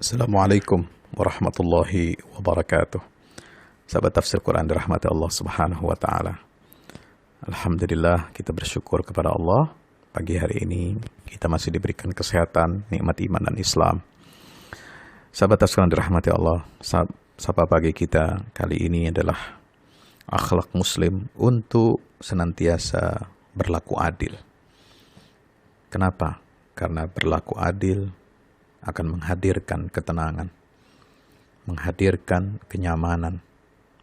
Assalamualaikum warahmatullahi wabarakatuh. Sahabat tafsir Quran dirahmati Allah Subhanahu wa taala. Alhamdulillah, kita bersyukur kepada Allah. Pagi hari ini kita masih diberikan kesehatan, nikmat iman dan Islam. Sahabat tafsir Quran dirahmati Allah, sapa pagi kita kali ini adalah akhlak muslim untuk senantiasa berlaku adil. Kenapa? Karena berlaku adil akan menghadirkan ketenangan, menghadirkan kenyamanan,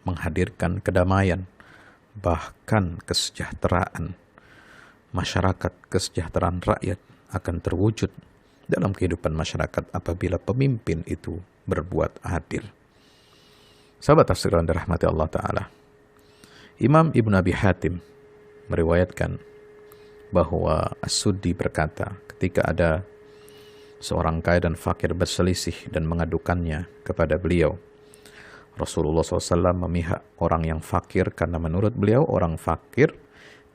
menghadirkan kedamaian, bahkan kesejahteraan masyarakat, kesejahteraan rakyat akan terwujud dalam kehidupan masyarakat apabila pemimpin itu berbuat adil. Sahabat tafsir yang dirahmati Allah Ta'ala, Imam Ibn Abi Hatim meriwayatkan bahwa As-Suddi berkata, ketika ada seorang kaya dan fakir berselisih dan mengadukannya kepada beliau, Rasulullah SAW memihak orang yang fakir karena menurut beliau orang fakir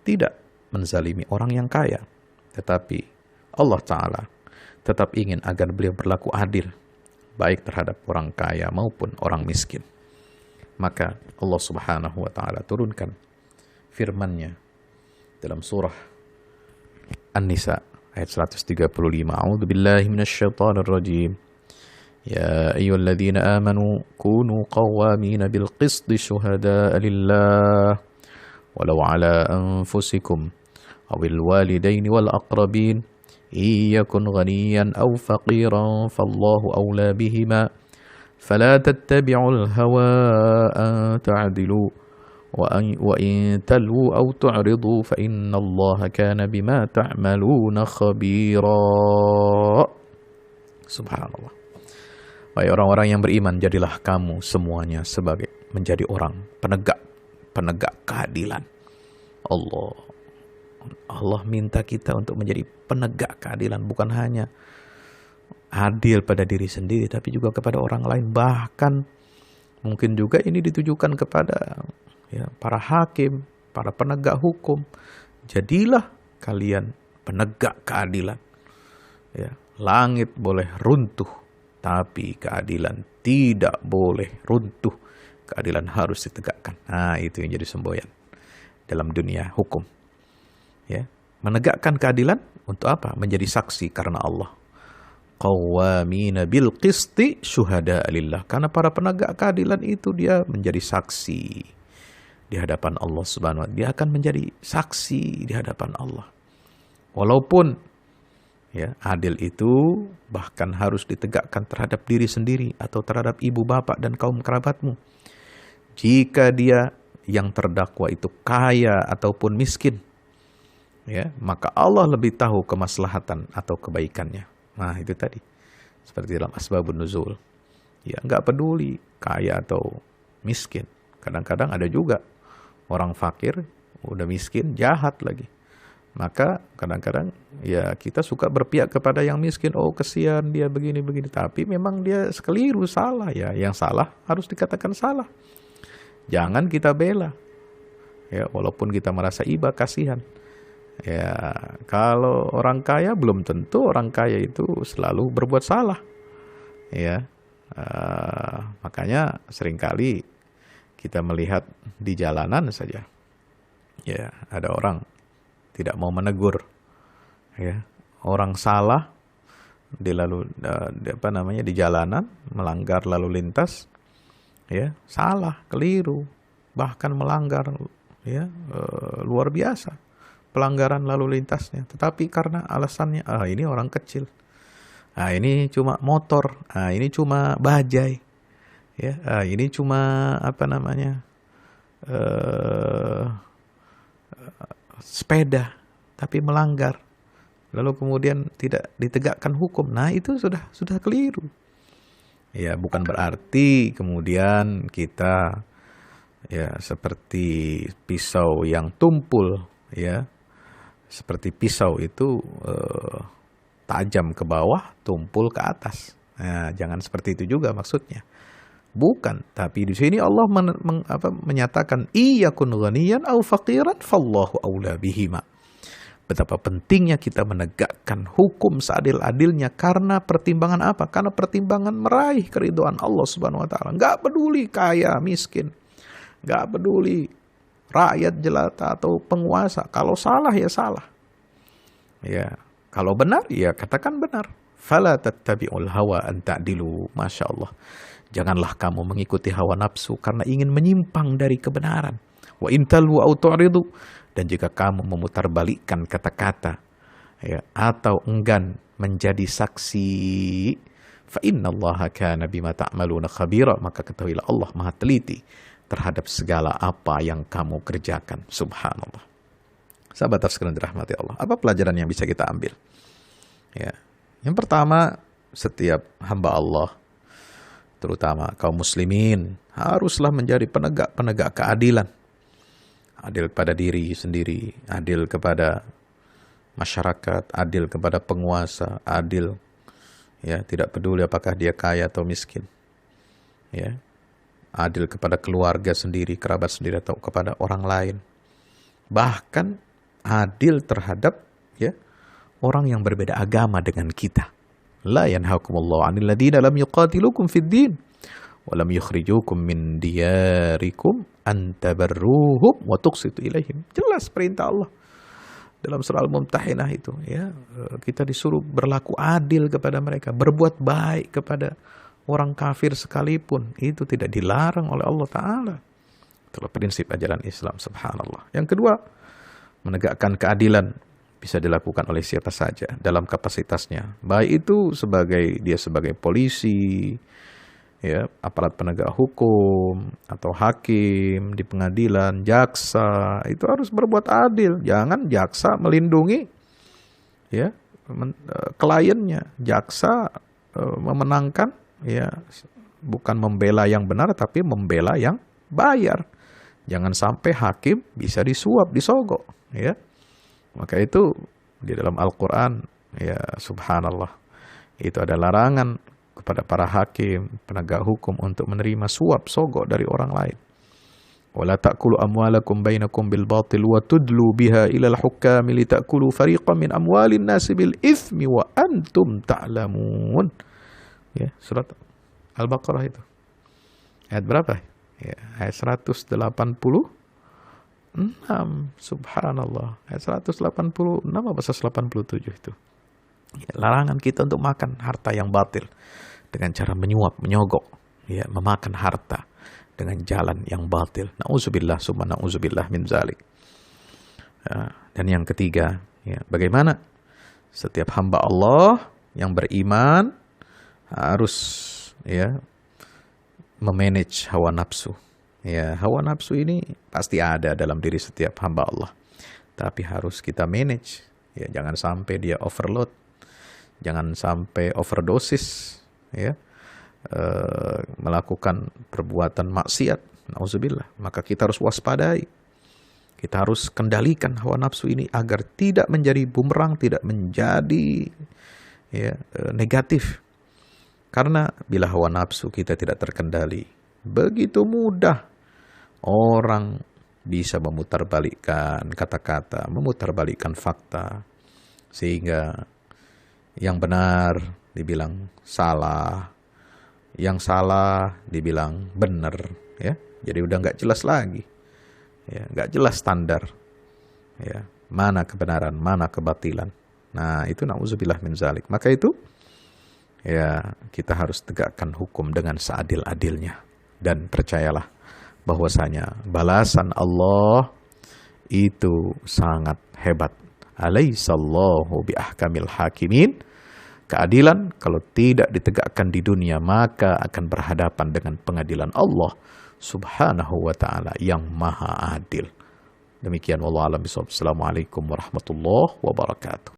tidak menzalimi orang yang kaya. Tetapi Allah Ta'ala tetap ingin agar beliau berlaku adil, baik terhadap orang kaya maupun orang miskin. Maka Allah Subhanahu wa Ta'ala turunkan firman-Nya dalam surah An-Nisa ayat 135. A'udzu billahi minasyaitonir rajim. Ya ayyuhalladzina amanu kunu qawwamina bil qisti syuhada'a lillah walau ala anfusikum awil walidaini wal aqrabin iyakun ghaniyan aw faqiran fallahu awla bihima fala tattabi'ul hawa an ta'dilu وَإِن تَلْوُوا أَوْ تُعْرِضُوا فَإِنَّ اللَّهَ كَانَ بِمَا تَعْمَلُونَ خَبِيرًا. Subhanallah. Wahai orang-orang yang beriman, jadilah kamu semuanya sebagai menjadi orang penegak keadilan. Allah minta kita untuk menjadi penegak keadilan, bukan hanya adil pada diri sendiri, tapi juga kepada orang lain. Bahkan mungkin juga ini ditujukan kepada para hakim, para penegak hukum. Jadilah kalian penegak keadilan. Langit boleh runtuh, tapi keadilan tidak boleh runtuh. Keadilan harus ditegakkan. Nah, itu yang jadi semboyan dalam dunia hukum. Menegakkan keadilan untuk apa? Menjadi saksi karena Allah. Qawwamina bil qisti syuhada'a lillah. Karena para penegak keadilan itu dia menjadi saksi di hadapan Allah Subhanahu wa Ta'ala. Dia akan menjadi saksi di hadapan Allah. Walaupun adil itu bahkan harus ditegakkan terhadap diri sendiri atau terhadap ibu bapak dan kaum kerabatmu. Jika dia yang terdakwa itu kaya ataupun miskin, maka Allah lebih tahu kemaslahatan atau kebaikannya. Nah, itu tadi. Seperti dalam asbabun nuzul. Enggak peduli kaya atau miskin. Kadang-kadang ada juga orang fakir, udah miskin, jahat lagi. Maka kadang-kadang kita suka berpihak kepada yang miskin. Oh, kesian dia begini-begini. Tapi memang dia sekeliru, salah. Yang salah harus dikatakan salah. Jangan kita bela. Walaupun kita merasa iba, kasihan. Kalau orang kaya, belum tentu orang kaya itu selalu berbuat salah. Makanya seringkali kita melihat di jalanan saja, ada orang tidak mau menegur, orang salah di jalanan melanggar lalu lintas, salah, keliru, bahkan melanggar, luar biasa pelanggaran lalu lintasnya. Tetapi karena alasannya, ini orang kecil, ini cuma motor, ini cuma bajai. Ini cuma sepeda, tapi melanggar. Lalu kemudian tidak ditegakkan hukum. Nah, itu sudah keliru. Bukan berarti kemudian kita seperti pisau yang tumpul, seperti pisau itu tajam ke bawah, tumpul ke atas. Nah, jangan seperti itu juga maksudnya. Bukan, tapi di sini Allah menyatakan iyakun ghaniyan aw faqiran fallahu aula bihima. Betapa pentingnya kita menegakkan hukum seadil-adilnya. Karena pertimbangan apa? Karena pertimbangan meraih keridhaan Allah Subhanahu wa Ta'ala. Nggak peduli kaya, miskin, nggak peduli rakyat jelata atau penguasa. Kalau salah ya salah. Ya, kalau benar ya katakan benar. Fala tattabi'ul hawa an ta'dilu. Masya Allah. Janganlah kamu mengikuti hawa nafsu karena ingin menyimpang dari kebenaran. Wa in talwu aw tu'ridu. Dan jika kamu memutarbalikkan kata-kata, ya, atau enggan menjadi saksi, fa innallaha kana bima ta'maluna khabira, maka ketahuilah Allah Maha teliti terhadap segala apa yang kamu kerjakan. Subhanallah. Sahabat sekalian dirahmati Allah. Apa pelajaran yang bisa kita ambil? Ya. Yang pertama, setiap hamba Allah, terutama kaum muslimin, haruslah menjadi penegak keadilan. Adil kepada diri sendiri, adil kepada masyarakat, adil kepada penguasa, adil, ya, tidak peduli apakah dia kaya atau miskin, ya, adil kepada keluarga sendiri, kerabat sendiri atau kepada orang lain, bahkan adil terhadap, ya, orang yang berbeda agama dengan kita. La yanhakumullahu 'anil ladzina lam yuqatilukum fid din wa lam yukhrijukum min diyarikum an tabarruhum wa tuqsitu ilaihim. Jelas perintah Allah dalam surah Al-Mumtahinah itu, ya, kita disuruh berlaku adil kepada mereka, berbuat baik kepada orang kafir sekalipun. Itu tidak dilarang oleh Allah Ta'ala. Itulah prinsip ajaran Islam, subhanallah. Yang kedua, menegakkan keadilan bisa dilakukan oleh siapa saja dalam kapasitasnya. Baik itu dia sebagai polisi, ya, aparat penegak hukum, atau hakim di pengadilan, jaksa, itu harus berbuat adil. Jangan jaksa melindungi, ya, kliennya. Jaksa memenangkan, ya, bukan membela yang benar, tapi membela yang bayar. Jangan sampai hakim bisa disuap, disogok, ya. Maka itu di dalam Al-Quran, ya, subhanallah, itu ada larangan kepada para hakim, penegak hukum untuk menerima suap, sogok dari orang lain. Wala ta'kulu amwalakum bainakum bil batil wa tudlu biha ilal hukami li ta'kulu fariqan min amwalin nasi bil ithmi wa antum ta'lamun. Ya, surat Al-Baqarah itu. Ayat berapa? Ya, ayat 186. Subhanallah. Ayat 186 apa 187 itu. Ya, larangan kita untuk makan harta yang batil dengan cara menyuap, menyogok, ya, memakan harta dengan jalan yang batil. Na'udzubillah, summa na'udzubillah min zalik. Ya, dan yang ketiga, ya, bagaimana setiap hamba Allah yang beriman harus, ya, memanage hawa nafsu. Ya, hawa nafsu ini pasti ada dalam diri setiap hamba Allah. Tapi harus kita manage. Ya, jangan sampai dia overload. Jangan sampai overdosis, ya, melakukan perbuatan maksiat. Nauzubillah. Maka kita harus waspadai. Kita harus kendalikan hawa nafsu ini agar tidak menjadi bumerang, tidak menjadi, ya, negatif. Karena bila hawa nafsu kita tidak terkendali, begitu mudah orang bisa memutarbalikkan kata-kata, memutarbalikkan fakta, sehingga yang benar dibilang salah, yang salah dibilang benar, ya. Jadi udah nggak jelas lagi, ya, nggak jelas standar, ya, mana kebenaran, mana kebatilan. Nah, itu na'udzubillah min zalik. Maka itu, ya, kita harus tegakkan hukum dengan seadil-adilnya. Dan percayalah bahwasanya balasan Allah itu sangat hebat. Alaihissallahu biahkamil hakimin. Keadilan kalau tidak ditegakkan di dunia, maka akan berhadapan dengan pengadilan Allah subhanahu wa ta'ala yang maha adil. Demikian wallahu a'lam bishawab. Assalamualaikum warahmatullahi wabarakatuh.